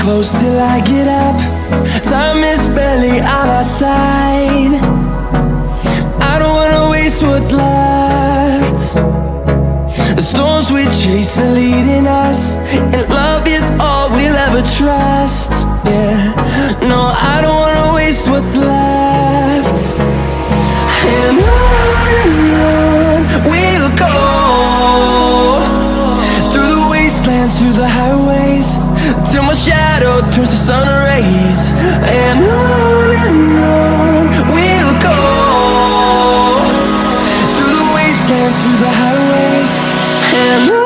close till I get up. Time is barely on our side. I don't wanna waste what's left. The storms we chase are leading us, and love is all we'll ever trust. Yeah, no, I don't wanna waste what's left. And on we'll go, through the wastelands, through the highways, till my shadow turns to sun rays. And on we'll go, through the wastelands, through the highways, and on.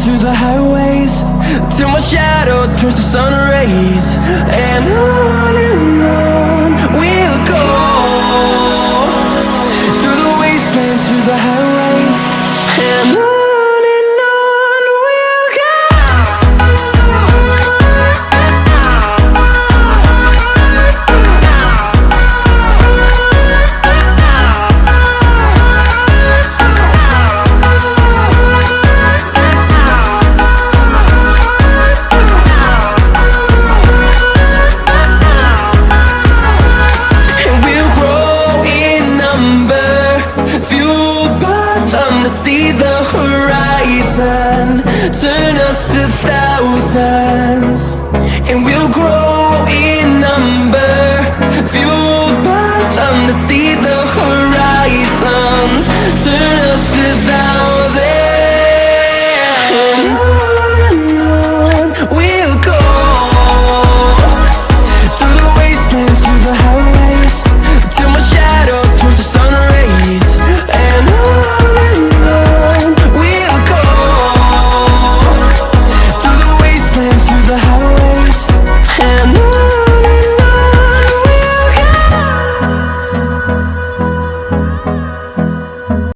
Through the highways, till my shadow turns to sun rays. And on we'll go, through the wastelands, through the highways, and on we'll go. See the horizon turn us to thousands, and we'll grow in number, fuel